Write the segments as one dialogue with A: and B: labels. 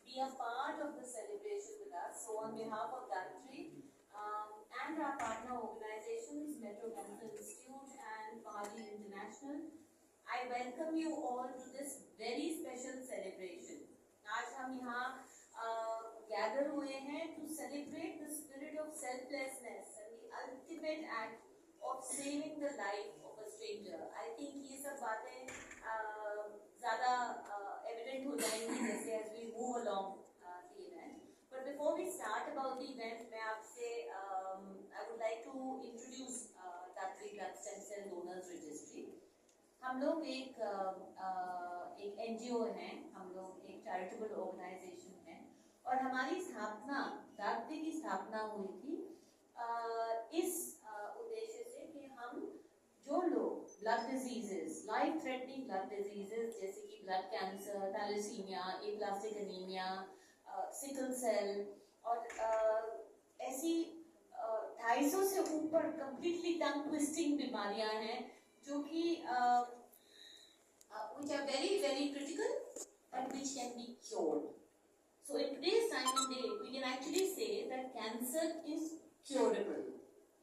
A: be a part of the celebration with us. So on behalf of Gayatri and our partner organizations, Metro Cancer Institute and Pahadi International, I welcome you all to this very special celebration. आज हम यहाँ gather हुए हैं to celebrate the spirit of selflessness and the ultimate act of saving the life of a stranger. I think ये सब बातें ज़्यादा evident हो जाएंगी जैसे as we move along the event. But before we start about the event, मैं आपसे I would like to introduce Gayatri Blood Stem Cell Donors Registry. हम लोग एक NGO हैं, हम लोग एक चैरिटेबल ऑर्गेनाइजेशन हैं और हमारी स्थापना दात्री की स्थापना हुई थी इस उद्देश्य से कि हम जो लोग blood diseases, life threatening blood diseases जैसे कि blood cancer, thalassaemia, aplastic anaemia, sickle cell और ऐसी 250 से ऊपर कंप्लीटली टंग ट्विस्टिंग बीमारियां हैं जो कि which are very very critical but which can be cured. So in today's time and day we can actually say that cancer is curable,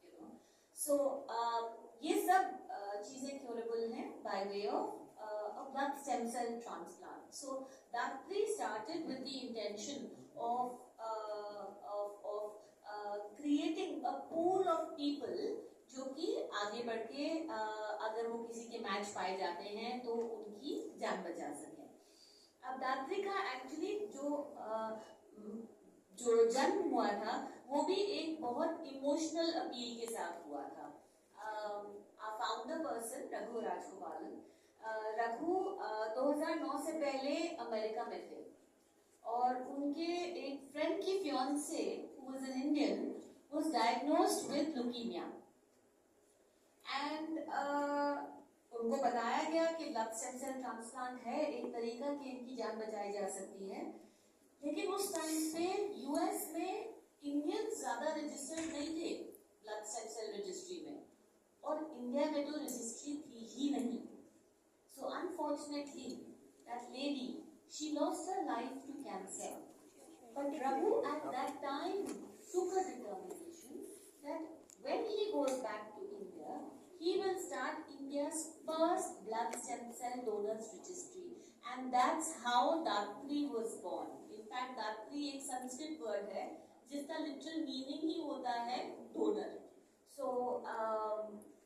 A: you know. So ये सब चीजें curable हैं by way of a blood stem cell transplant. So Gayatri started with the intention of creating a pool of people जो कि आगे बढ़ के अगर वो किसी के मैच पाए जाते हैं तो उनकी जान बचा सके. अब Gayatri का एक्चुअली जो जन्म हुआ था वो भी एक बहुत इमोशनल अपील के साथ हुआ था. फाउंडर पर्सन रघु राजगोपालन, रघु 2009 से पहले अमेरिका में थे और उनके एक फ्रेंड की fiancee who was an Indian was diagnosed with leukemia. And उनको बताया गया कि ब्लड स्टेम सेल ट्रांसप्लांट है एक तरीका कि इनकी जान बचाई जा सकती है, लेकिन उस टाइम पे यूएस में इंडियंस ज्यादा रजिस्टर्ड नहीं थे ब्लड स्टेम सेल रजिस्ट्री में और इंडिया में तो रजिस्ट्री थी ही नहीं. So unfortunately that lady she lost her life to cancer, but Raghu at that time took a determination that when he goes back to India, he will start India's first blood stem cell donors registry, and that's how Gayatri was born. In fact, Gayatri एक Sanskrit word है जिसका literal meaning ही होता है donor. So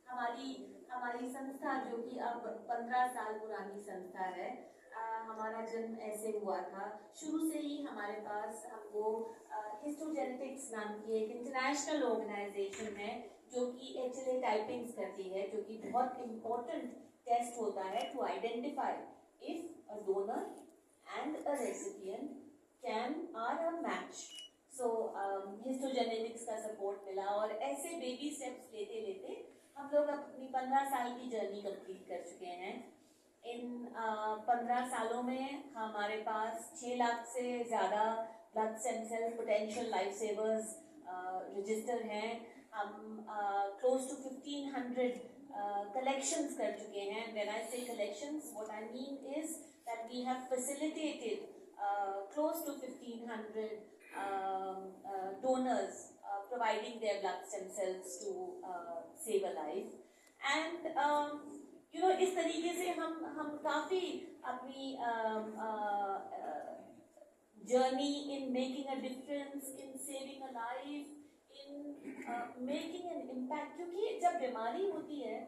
A: हमारी संस्था जो कि अब 15 साल पुरानी संस्था है, हमारा जन्म ऐसे हुआ था. शुरू से ही हमारे पास हमको हिस्टोजेनेटिक्स नाम की एक इंटरनेशनल ऑर्गेनाइजेशन है जो कि HLA टाइपिंग्स करती है, जो कि बहुत इम्पोर्टेंट टेस्ट होता है to identify if a donor and a recipient are a match. So histogenetics का सपोर्ट मिला और ऐसे बेबी स्टेप्स लेते लेते हम लोग अपनी 15 साल की जर्नी कंप्लीट कर चुके हैं. इन 15 सालों में हमारे पास 6 लाख से ज़्यादा blood stem cell potential life savers register हैं. हम क्लोज टू 1500 कलेक्शंस कर चुके हैं. When I say collections, what I mean is that we have facilitated close to 1500 donors providing their blood stem cells to save a life. And you know, इस तरीके से हम काफी अपनी journey in making a difference, in saving a life, in making an impact. क्योंकि जब बीमारी होती है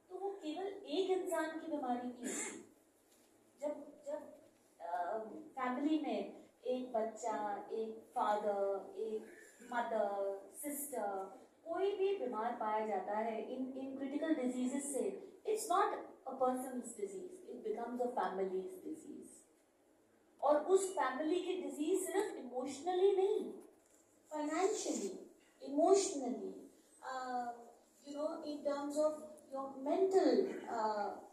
A: तो वो केवल एक इंसान की बीमारी नहीं होती. जब फैमिली में एक बच्चा, एक फादर, एक मदर, सिस्टर, कोई भी बीमार पाया जाता है इन क्रिटिकल डिजीजेस से, it's not a persons disease, it becomes a families disease. और उस फैमिली की डिजीज सिर्फ इमोशनली नहीं, financially, emotionally, you know, in terms of your mental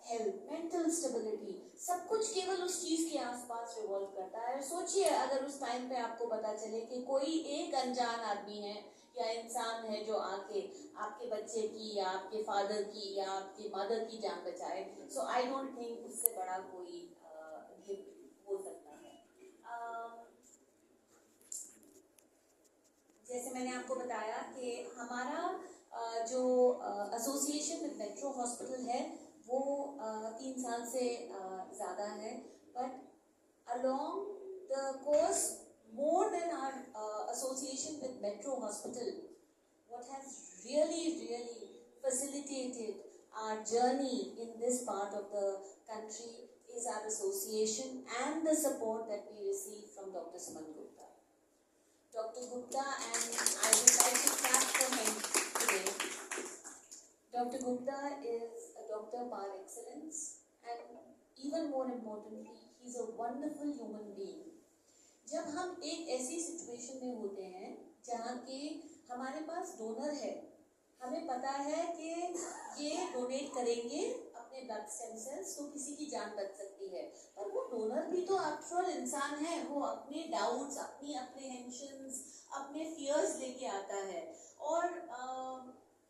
A: health, mental stability, सब कुछ केवल उस चीज के आसपास रिवॉल्व करता है. सोचिए अगर उस टाइम पे आपको पता चले कि कोई एक अनजान आदमी है या इंसान है जो आके आपके बच्चे की या आपके फादर की या आपकी मदर की जान बचाए. सो आई डोंट थिंक उससे बड़ा कोई गिफ्ट हो सकता है. जैसे मैंने आपको बताया कि हमारा जो एसोसिएशन विद मेट्रो हॉस्पिटल है वो 3 साल से ज़्यादा है, but along the course, more than our association with Metro Hospital, what has really facilitated our journey in this part of the country is our association and the support that we receive from Dr. Suman Gupta. Dr. Gupta, and I would like to clap for him today. Dr. Gupta is a doctor par excellence, and even more importantly, he is a wonderful human being. जब हम एक ऐसी situation में होते हैं जहाँ के हमारे पास डोनर है, हमें पता है कि ये डोनेट करेंगे अपने ब्लड स्टेम सेल्स तो किसी की जान बच सकती है, पर वो डोनर भी तो आफ्टर ऑल इंसान है, वो अपने डाउट्स, अपनी अप्रीहेंशंस, अपने फियर्स लेके आता है। और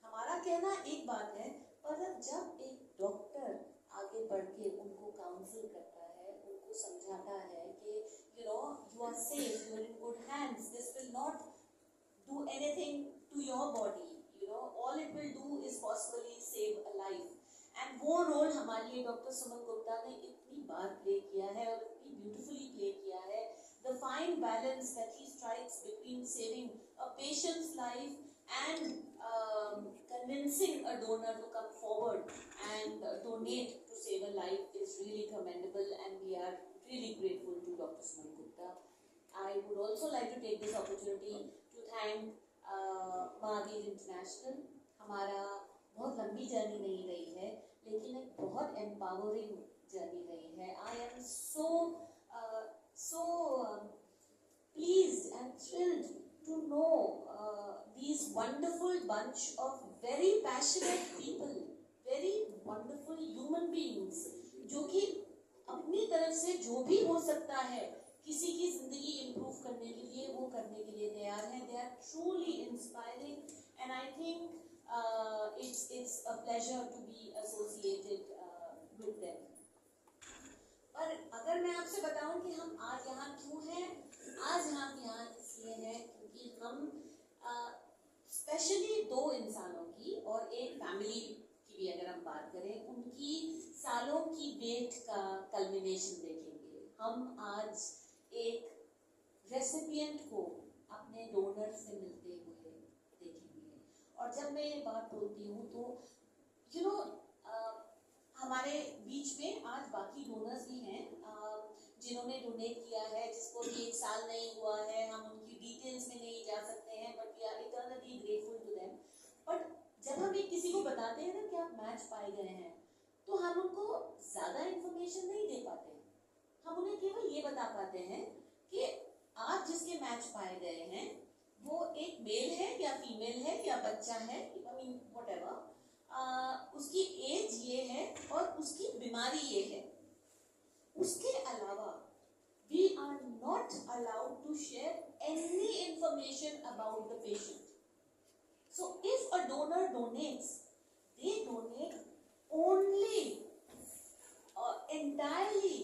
A: हमारा कहना एक बात है, पर जब एक डॉक्टर आगे बढ़ के उनको काउंसिल करता है, उनको समझाता है कि you are safe, you are in good hands, this will not do anything to your body, all it will do is possibly save a life. And वो रोल हमारे लिए डॉक्टर सुमन गुप्ता ने इतनी बार प्ले किया है और इतनी ब्यूटीफुली प्ले किया है। The fine balance that he strikes between saving a patient's life and convincing a donor to come forward and donate to save a life is really commendable, and we are really grateful to Dr. Suman Gupta. I would also like to take this opportunity to thank Mahavir international. हमारा बहुत लंबी journey नहीं रही है, लेकिन एक बहुत empowering journey रही है। I am so pleased and thrilled to know these wonderful bunch of very passionate people, very wonderful human beings, जो कि अपनी तरफ से जो भी हो सकता है किसी की जिंदगी इम्प्रूव करने के लिए वो करने के लिए तैयार हैं। They are truly inspiring, and I think it's a pleasure to be associated with them. पर अगर मैं आपसे बताऊं कि हम आज यहाँ क्यों हैं, आज हम यहाँ इसलिए हैं क्योंकि हम स्पेशली 2 इंसानों की और एक फैमिली की भी अगर हम बात करें, उनकी सालों की वेट का कल्मिनेशन देखेंगे। हम आज एक रेसिपिएंट को अपने डोनर से मिलते हुए देखेंगे। और जब मैं ये बात बोलती हूँ तो हमारे बीच में आज बाकी डोनर्स भी हैं जिन्होंने डोनेट किया है, जिसको भी 1 साल नहीं हुआ है। हम उनकी डिटेल्स में नहीं जा सकते हैं, but we are eternally grateful to them. But जब हम एक किसी को बताते हैं ना कि आप मैच पाए गए हैं, तो हम उनको ज़्यादा इंफॉर्मेशन नहीं दे पाते। हम उन्हें केवल ये बता पाते हैं कि आप जिसके मैच पाए गए हैं वो एक मेल है या फीमेल है या बच्चा है, आई मीन व्हाटएवर, उसकी एज ये है और उसकी बीमारी ये है। उसके अलावा we are not allowed to share any information about the patient. So if a donor donates, they donate only entirely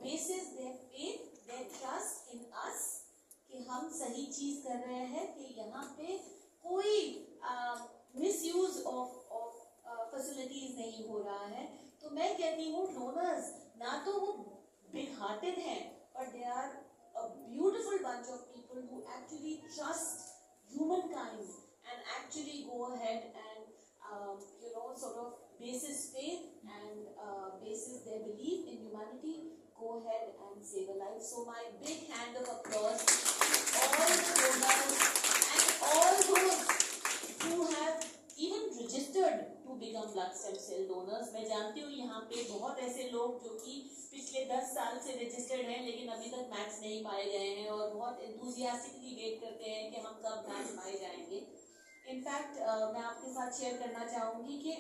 A: basis their faith, their trust in us कि हम सही चीज कर रहे हैं, कि यहाँ पे कोई मिसयूज ऑफ फैसिलिटीज नहीं हो रहा है। तो मैं कहती हूँ डोनर्स ना तो वो बिग हार्टेड हैं, but they are a beautiful bunch of people who actually trust humankind and actually go ahead and sort of basis faith and basis their belief in humanity, go ahead and save a life. So my big hand of applause to all the donors and all those who have even registered to become blood stem cell donors. मैं जानती हूँ यहाँ पे बहुत ऐसे लोग जो कि पिछले 10 साल से रजिस्टर्ड हैं, लेकिन अभी तक मैच नहीं पाए गए हैं और बहुत enthusiastically वेट करते हैं कि हम कब मैच पाए जाएंगे। इनफैक्ट मैं आपके साथ शेयर करना चाहूँगी कि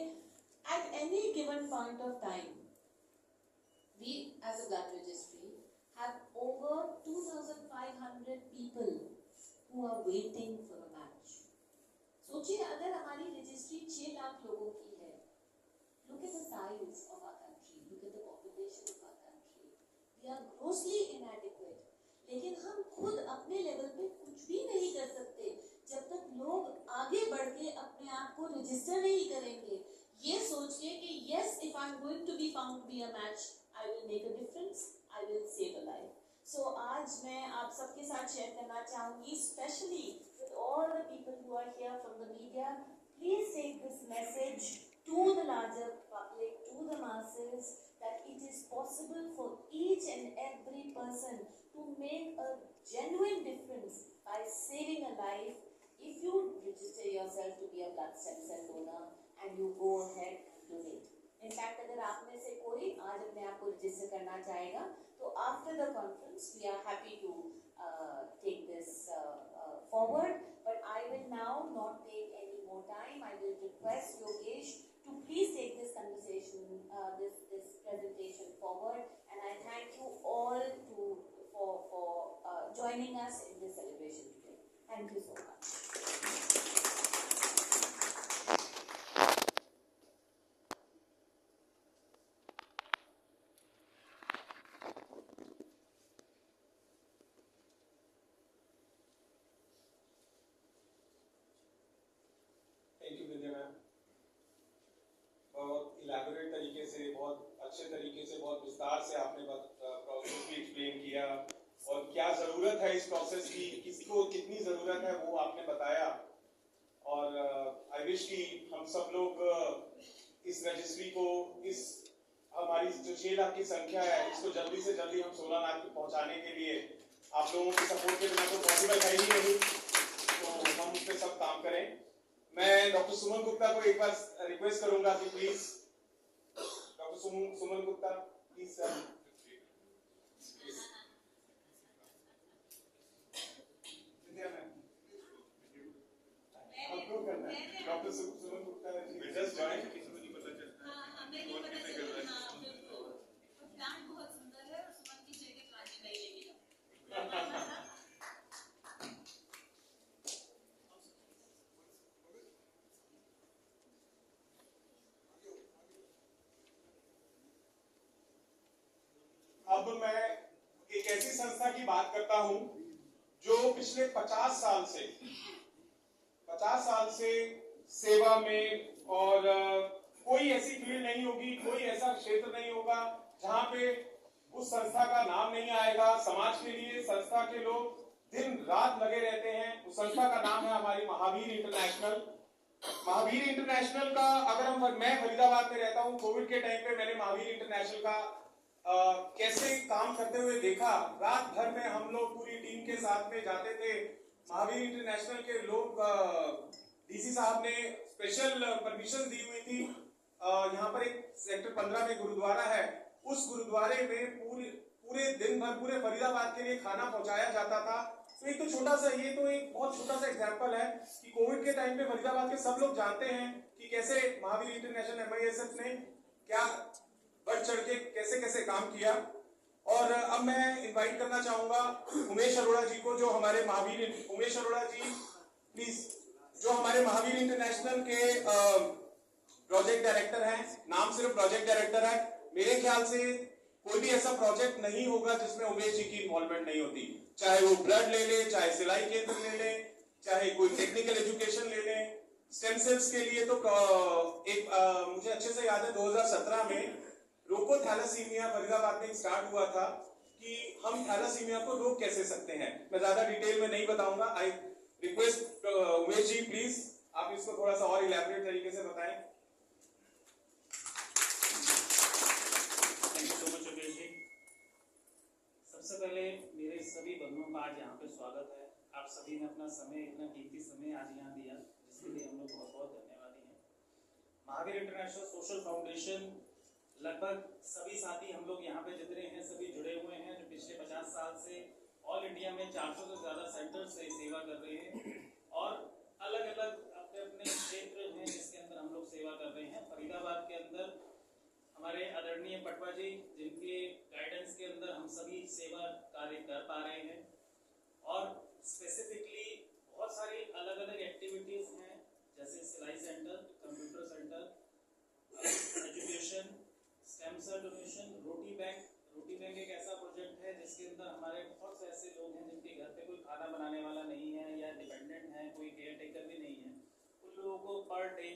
A: at any given point of time, we as a blood registry have over 2,500 people who are waiting for a match. सोचिए अगर हमारी रजिस्ट्री 6 लाख लोगों की है, look at the size of our country, look at the population of our country. We are grossly inadequate. लेकिन हम खुद अपने लेवल पे कुछ भी नहीं कर सकते
B: जब तक लोग आगे बढ़ के अपने आप को रजिस्टर नहीं करेंगे, ये सोच के कि yes, if I'm going to be found to be a match, I will make a difference, I will save a life. So आज मैं आप सबके साथ शेयर करना चाहूँगी, especially with all the people who are here from the media, please take this message to the larger public, to the masses, that it is possible for each and every person to make a genuine difference by saving a life if you register yourself to be a blood stem cell donor and you go ahead and donate. In fact, अगर आप में से कोई आज अपने आप को register करना चाहेगा, तो after the conference we are happy to take this forward. But I will now not take any more time. I will request Yogesh to please take this conversation, this presentation forward. And I thank you all for joining us in this celebration today. Thank you so much.
C: Thank you Vidya ma'am. बहुत elaborate तरीके से, बहुत अच्छे तरीके से, बहुत विस्तार से आपने प्रोसेस भी एक्सप्लेन किया और क्या ज़रूरत है इस प्रोसेस की, किसको कितनी ज़रूरत है वो आपने बताया। और आई विश कि हम सब लोग इस रजिस्ट्री को, इस हमारी जो 6 लाख की संख्या है, इसको जल्दी से जल्दी हम 16 लाख तक पहुंचाने के लिए आप लोगों के सपोर्ट के बिना तो पॉसिबल है ही नहीं, तो हम उस पर सब काम करें। मैं डॉक्टर सुमन गुप्ता को एक बार रिक्वेस्ट करूंगा कि please doctor Suman Gupta please sir. आपको करना है doctor Suman Gupta ji just join. किसी को नहीं पता चलता। हमें नहीं पता चलता। हां बिल्कुल, प्लान बहुत सुंदर है और सुमन की जगह प्लान नहीं लेगी। अब मैं एक ऐसी संस्था की बात करता हूं जो पिछले 50 साल से सेवा में, और कोई ऐसी फील्ड नहीं होगी, कोई ऐसा क्षेत्र नहीं होगा जहां पे उस संस्था का नाम नहीं आएगा। समाज के लिए संस्था के लोग दिन रात लगे रहते हैं। उस संस्था का नाम है हमारी महावीर इंटरनेशनल। महावीर इंटरनेशनल का अगर मैं फरीदाबाद में रहता हूं, कोविड के टाइम पे मैंने महावीर इंटरनेशनल का कैसे काम करते हुए देखा। रात भर में हम लोग पूरी टीम के साथ में जाते थे। महावीर इंटरनेशनल के लोग, डीसी साहब ने स्पेशल परमिशन दी हुई थी। यहाँ पर एक सेक्टर 15 में गुरुद्वारा है, उस गुरुद्वारे में पूरे दिन भर पूरे फरीदाबाद के लिए खाना पहुंचाया जाता था। तो एक तो छोटा सा, ये तो एक बहुत छोटा सा एग्जाम्पल है कि कोविड के टाइम पे फरीदाबाद के सब लोग जानते हैं कि कैसे महावीर इंटरनेशनल MISF ने क्या बढ़ चढ़ के कैसे कैसे काम किया। और अब मैं इनवाइट करना चाहूंगा उमेश अरोड़ा जी को, जो हमारे उमेश अरोड़ा जी प्लीज, जो हमारे महावीर इंटरनेशनल के प्रोजेक्ट डायरेक्टर हैं। नाम सिर्फ प्रोजेक्ट डायरेक्टर है, मेरे ख्याल से कोई भी ऐसा प्रोजेक्ट नहीं होगा जिसमें उमेश जी की इन्वॉल्वमेंट नहीं होती। चाहे वो ब्लड ले ले, चाहे सिलाई केंद्र ले ले, चाहे कोई टेक्निकल एजुकेशन ले ले। स्टेम सेल्स के लिए तो मुझे अच्छे से याद है 2017 में रोको थैलासीमिया फरीदाबाद में स्टार्ट हुआ था कि हम थैलासीमिया को रोक कैसे सकते हैं। मैं ज्यादा डिटेल में नहीं बताऊंगा। I request Umesh ji please आप इसको थोड़ा सा और इलैबोरेट तरीके से बताएं।
D: Thank you so much Yogesh ji. सबसे पहले मेरे सभी बंधुओं का आज यहाँ पे स्वागत है। आप सभी ने अपना समय, इतना कीमती समय आज यहाँ दिया, जिसके लिए हम लोग बहुत बहुत धन्यवादी हैं। महावीर इंटरनेशनल सोशल फाउंडेशन, लगभग सभी साथी हम लोग यहाँ पे जितने हैं सभी जुड़े हुए हैं, जो पिछले 50 साल से ऑल इंडिया में 400 से ज़्यादा सेंटर से सेवा कर रहे हैं और अलग अलग अपने अपने क्षेत्र हैं जिसके अंदर हम लोग सेवा कर रहे हैं। फरीदाबाद के अंदर हमारे आदरणीय पटवा जी, जिनके गाइडेंस के अंदर हम सभी सेवा कार्य कर पा रहे हैं, और स्पेसिफिकली बहुत सारी अलग अलग एक्टिविटीज़ हैं, जैसे सिलाई centre, computer centre, education, stem cell donation, रोटी बैंक। रोटी बैंक एक ऐसा प्रोजेक्ट है जिसके अंदर हमारे बहुत से ऐसे लोग हैं जिनके घर पे कोई खाना बनाने वाला नहीं है या डिपेंडेंट डिपेंडेंट हैं, कोई केयर टेकर भी नहीं है, उन लोगों को पर डे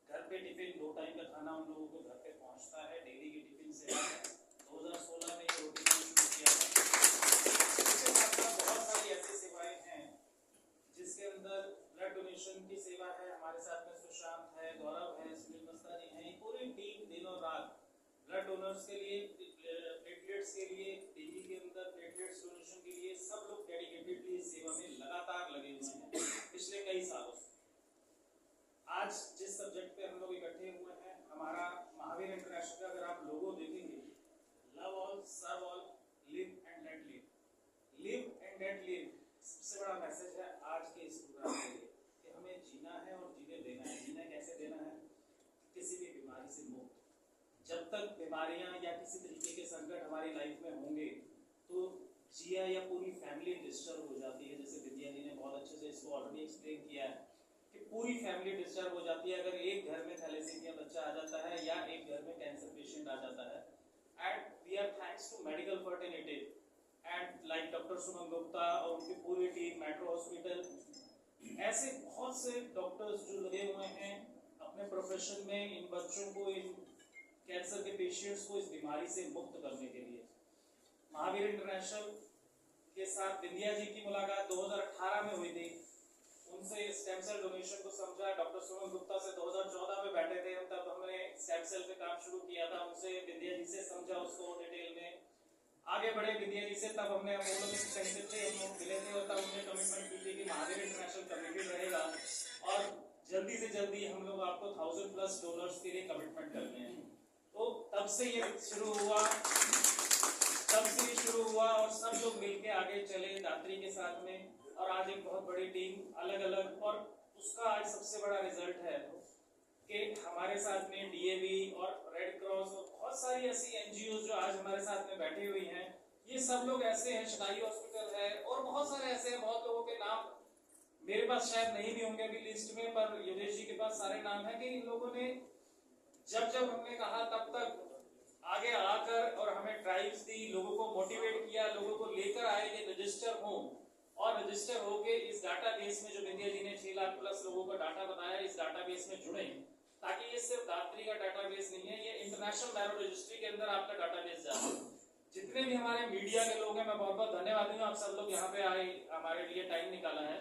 D: घर पे टिफिन 2 टाइम का खाना उन लोगों को घर पे पहुंचता है। डेली की टिफिन सेवा है। 2016 में ये रोटी शुरू किया था। इसके साथ साथ बहुत सारी ऐसी सेवाएं हैं जिसके अंदर ब्लड डोनेशन की सेवा है। हमारे साथ में सुशांत है, गौरव है, सुनील मस्तानी है, पूरी टीम दिन और रात ब्लड डोनर्स के लिए, प्लेटलेट्स के लिए, टीबी के अंदर प्लेटलेट्स डोनेशन के लिए सब लोग डेडिकेटेडली इस सेवा में लगातार लगे हुए हैं पिछले कई सालों से। आज जिस सब्जेक्ट पे हम लोग इकट्ठे हुए हैं, हमारा महावीर इंटरनेशनल का अगर आप लोगो देखेंगे, love all, serve all, live and let live. Live and let live सबसे बड़ा मैसेज है आज के इस प्रोग्राम के लिए कि हमें जीना है और जीने देना है। जीना कैसे देना है? किसी भी बीमारी से मुक्त। जब तक बीमारियां या किसी तरीके के संकट हमारी लाइफ में होंगे तो जिया या पूरी फैमिली डिस्टर्ब हो जाती है। जैसे विद्या जी ने बहुत अच्छे से इसको ऑलरेडी एक्सप्लेन किया है कि पूरी फैमिली डिस्टर्ब हो जाती है अगर एक घर में थैलेसीमिया बच्चा आ जाता है या एक घर में कैंसर पेशेंट आ जाता है। And we are thanks to medical fertility and like doctor Suman Gupta और उनकी पूरी टीम, मेट्रो हॉस्पिटल, ऐसे बहुत से डॉक्टर्स जो लगे हुए हैं अपने प्रोफेशन में इन बच्चों को, इन कैंसर के पेशेंट्स को इस बीमारी से मुक्त करने के लिए। महावीर इंटरनेशनल के साथ विंध्या जी की मुलाकात 2018 में हुई थी। उनसे स्टेम सेल डोनेशन को समझा। डॉक्टर सुमन गुप्ता से 2014 में बैठे थे, तब हमने स्टेम सेल पे काम शुरू किया था। उनसे विंध्या जी से समझा उसको डिटेल में, आगे बढ़े विंध्या जी से। तब हमने अपोलो में सेंटर थे, हम लोग मिले थे और तब हमने कमिटमेंट की थी कि महावीर इंटरनेशनल कमिटेड रहेगा और जल्दी से जल्दी हम लोग आपको 1000+ डोनर्स के लिए कमिटमेंट करते हैं। तो तब से ये शुरू हुआ और सब लोग मिलके आगे चले दात्री के साथ में, और आज एक बहुत बड़ी टीम अलग अलग, और उसका आज सबसे बड़ा रिजल्ट है कि हमारे साथ में डीएवी और रेड क्रॉस और बहुत सारी ऐसी एनजीओ जो आज हमारे साथ में बैठी हुई हैं। ये सब लोग ऐसे हैं, शदाई हॉस्पिटल है और बहुत सारे ऐसे हैं। बहुत लोगों के नाम मेरे पास शायद नहीं भी होंगे अभी लिस्ट में, पर योगेश जी के पास सारे नाम है कि इन लोगों ने जब हमने कहा तब तक आगे आकर और हमें ड्राइव्स दी, लोगों को मोटिवेट किया, लोगों को लेकर आए कि रजिस्टर हो और रजिस्टर होके इस डाटाबेस में, जो विंध्या जी ने 6 लाख+ लोगों का डाटा बताया, इस डाटाबेस में जुड़े, ताकि ये सिर्फ दात्री का डाटाबेस नहीं है, ये इंटरनेशनल मैरो रजिस्ट्री के अंदर आपका डाटाबेस जाए। जितने भी हमारे मीडिया के लोग हैं, मैं बहुत बहुत धन्यवादी हूँ, आप सब लोग यहाँ पे आए, हमारे लिए टाइम निकाला है।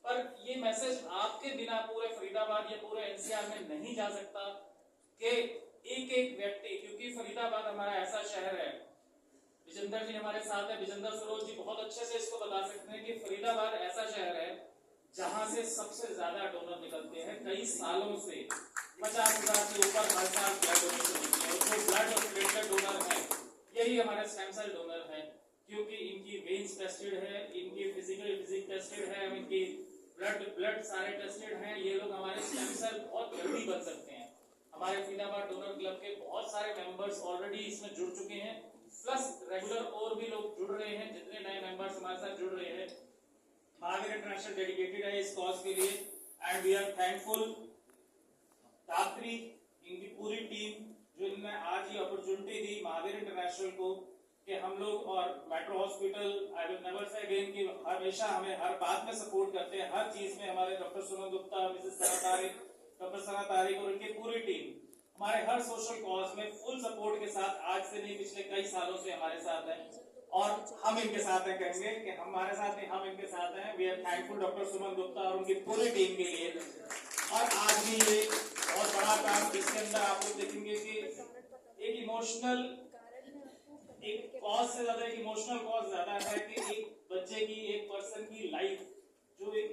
D: पर ये मैसेज आपके बिना पूरे फरीदाबाद या पूरे एनसीआर में नहीं जा सकता कि एक एक व्यक्ति, क्योंकि फरीदाबाद हमारा ऐसा शहर है, विजेंद्र जी हमारे साथ है, विजेंद्र सरोज जी बहुत अच्छे से इसको बता सकते हैं कि फरीदाबाद ऐसा शहर है जहां से सबसे ज्यादा डोनर निकलते हैं। कई सालों से 50,000 के ऊपर हर साल ब्लड डोनेशन होती है, और जो ब्लड और प्लेटलेट डोनर है यही हमारे स्टेम सेल डोनर है, क्योंकि इनकी वेन्स टेस्टेड है, इनकी फिजिक टेस्टेड है, इनकी ब्लड सारे टेस्टेड हैं। ये लोग हमारे स्टेम सेल बहुत जल्दी बन सकते हैं। हमारे फरीदाबाद डोनर क्लब के बहुत सारे मेंबर्स ऑलरेडी इसमें जुड़ चुके हैं, प्लस रेगुलर और भी लोग जुड़ रहे हैं। जितने नए मेंबर्स हमारे साथ जुड़ रहे हैं, महावीर इंटरनेशनल डेडिकेटेड है इस कॉज के लिए, एंड वी आर थैंकफुल दात्री, इनकी पूरी टीम जो इन्होंने आज ये अपॉर्चुनिटी दी महावीर इंटरनेशनल को कि हम लोग और metro hospital, I will never say again कि हमेशा हमें हर बात में सपोर्ट करते हैं, हर चीज में। हमारे डॉक्टर सुमन गुप्ता, मिसेस सना तारिक, डॉक्टर सना तारिक और उनकी पूरी टीम हमारे हर सोशल कॉज में फुल सपोर्ट के साथ आज से नहीं पिछले कई सालों से हमारे साथ है, और हम इनके साथ हैं, कहेंगे कि हमारे साथ नहीं, हम इनके साथ हैं। We are thankful doctor Suman Gupta और उनकी पूरी टीम के लिए। और आज भी ये बहुत बड़ा काम, जिसके अंदर आप लोग देखेंगे कि एक इमोशनल, एक कॉज से ज्यादा, एक इमोशनल कॉज ज्यादा है कि एक बच्चे की, एक पर्सन की लाइफ, जो एक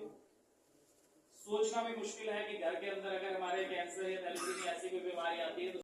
D: सोचना भी मुश्किल है कि घर के अंदर अगर हमारे कैंसर या थैलेसीमिया ऐसी कोई बीमारी आती है तो